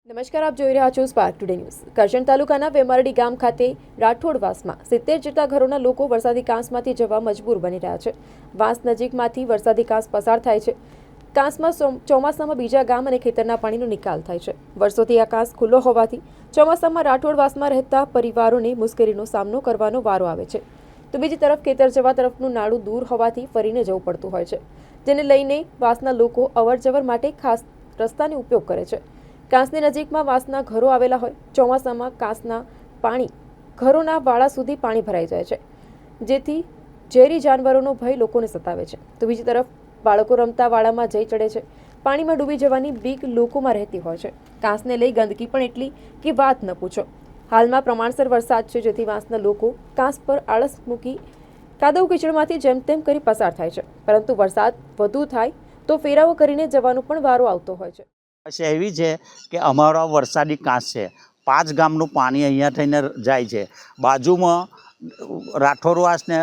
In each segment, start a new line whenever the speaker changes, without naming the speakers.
નમસ્કાર, આપ જોઈ રહ્યા છો સ્પાર્ક ટુડે ન્યૂઝ। કરજણ તાલુકાના વેમારડી ગામ ખાતે રાઠોડવાસમાં 70 જેટલા ઘરોના લોકો વરસાદી કાંસમાંથી જવા મજબૂર બની રહ્યા છે। વાસ નજીકમાંથી વરસાદી કાંસ પસાર થાય છે। કાંસમાં ચોમાસામાં બીજા ગામ અને ખેતરના પાણીનો નિકાલ થાય છે। વર્ષોથી આ કાંસ ખુલ્લો હોવાથી ચોમાસામાં રાઠોડવાસમાં રહેતા પરિવારોને મુશ્કેલીનો સામનો કરવાનો વારો આવે છે, તો બીજી તરફ ખેતર જવા તરફનું નાળું દૂર હોવાથી ફરીને જવું પડતું હોય છે, જેને લઈને વાસના લોકો અવરજવર માટે ખાસ રસ્તાનો ઉપયોગ કરે છે। કાંસની નજીકમાં વાસના ઘરો આવેલા હોય। ચોમાસામાં કાંસના પાણી ઘરોના વાળા સુધી પાણી ભરાઈ જાય છે, જેથી ઝેરી જાનવરોનો ભય લોકોને સતાવે છે, તો બીજી તરફ બાળકો રમતા વાળામાં જઈ ચડે છે। પાણીમાં ડૂબી જવાની બીક લોકોમાં રહેતી હોય છે। કાંસને લઈ ગંદકી પણ એટલી કે વાત ન પૂછો। હાલમાં પ્રમાણસર વરસાદ છે, જેથી વાસના લોકો કાંસ પર આળસ મૂકી કાદવ કીચડમાંથી જેમ તેમ કરી પસાર થાય છે, પરંતુ વરસાદ વધુ થાય તો ફેરાવો કરીને જવાનો પણ વારો આવતો હોય છે।
એવી છે કે અમારો વરસાદી કાંસ છે, 5 ગામનું પાણી અહીંયા થઈને જાય છે। બાજુમાં રાઠોડવાસ ને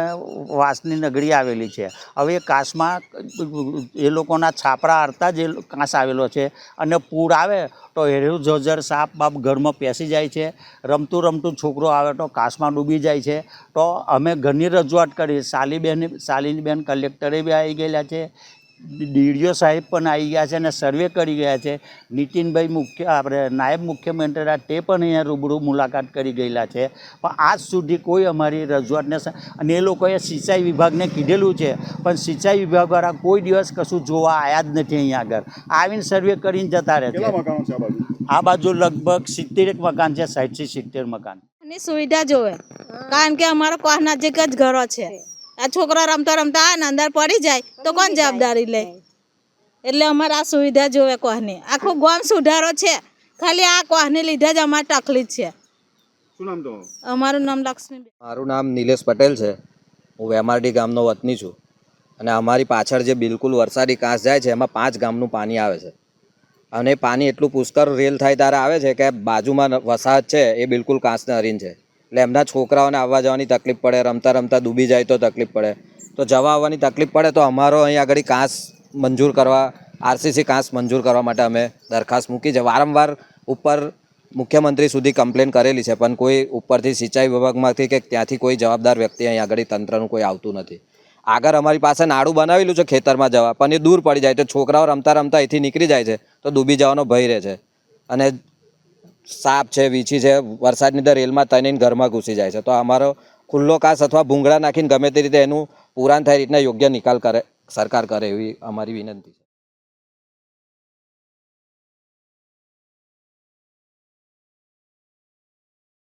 વાસની નગરી આવેલી છે। હવે એ કાંસમાં એ લોકોના છાપરા હરતા જ એ કાંસ આવેલો છે, અને પૂર આવે તો હેરું જજર સાપ બાપ ઘરમાં પેસી જાય છે। રમતું રમતું છોકરો આવે તો કાંસમાં ડૂબી જાય છે। તો અમે ઘરની રજૂઆત કરી। શાલિનીબેન કલેક્ટરે બી આવી ગયેલા છે, ડીડીઓ સાહેબ પણ આવી ગયા છે અને સર્વે કરી ગયા છે। નીતિનભાઈ આપણે નાયબ મુખ્યમંત્રી તે પણ અહીંયા રૂબરૂ મુલાકાત કરી ગયેલા છે, પણ આજ સુધી કોઈ અમારી રજૂઆતને અને એ લોકોએ સિંચાઈ વિભાગને કીધેલું છે, પણ સિંચાઈ વિભાગવાળા કોઈ દિવસ કશું જોવા આવ્યા જ નથી। અહીંયા આગળ આવીને સર્વે કરીને જતા રહે છે। આ બાજુ લગભગ 70 મકાન છે, 60 થી 70 મકાન
ની સુવિધા જોવે, કારણ કે અમારા કોસ નજીક જ ઘરો છે। આ છોકરા રમતા રમતા આ અંદર પડી જાય તો કોણ જવાબદારી લે? એટલે અમારે આ સુવિધા જોવે કોસની। આખું ગામ સુધારો છે, ખાલી આ કોસને લીધે જ અમારે તકલીફ છે।
શું નામ તો?
અમારું નામ લક્ષ્મી।
મારું નામ નિલેશ પટેલ છે। હું વેમારડી ગામનો વતની છું, અને અમારી પાછળ જે બિલકુલ વરસાદી કાંસ જાય છે એમાં 5 ગામનું પાણી આવે છે, અને પાણી એટલું પુષ્કળ રેલ થાય ત્યારે આવે છે કે બાજુમાં વસાહત છે એ બિલકુલ કાંસને હરીને છે, એટલે એમના છોકરાઓને આવવા જવાની તકલીફ પડે, રમતા રમતા ડૂબી જાય તો તકલીફ પડે, તો જવા આવવાની તકલીફ પડે। તો અમારો અહીં આગળ કાંસ મંજૂર કરવા, આરસીસી કાંસ મંજૂર કરવા માટે અમે દરખાસ્ત મૂકી છે। વારંવાર ઉપર મુખ્યમંત્રી સુધી કમ્પ્લેન કરેલી છે, પણ કોઈ ઉપરથી સિંચાઈ વિભાગમાંથી કે ત્યાંથી કોઈ જવાબદાર વ્યક્તિ અહીં આગળ તંત્રનું કોઈ આવતું નથી। આગળ અમારી પાસે નાળું બનાવેલું છે ખેતરમાં જવા, પણ એ દૂર પડી જાય તો છોકરાઓ રમતા રમતા અહીંથી નીકળી જાય છે તો ડૂબી જવાનો ભય રહે છે, અને સાપ છે, વીછી છે, વરસાદની અંદર રેલમાં તણીને ઘરમાં ઘૂસી જાય છે। તો અમારો ખુલ્લો કાંસ અથવા ભૂંગળા નાખીને ગમે તે રીતે એનું પુરાણ થાય રીતના યોગ્ય નિકાલ કરે, સરકાર કરે એવી અમારી વિનંતી છે।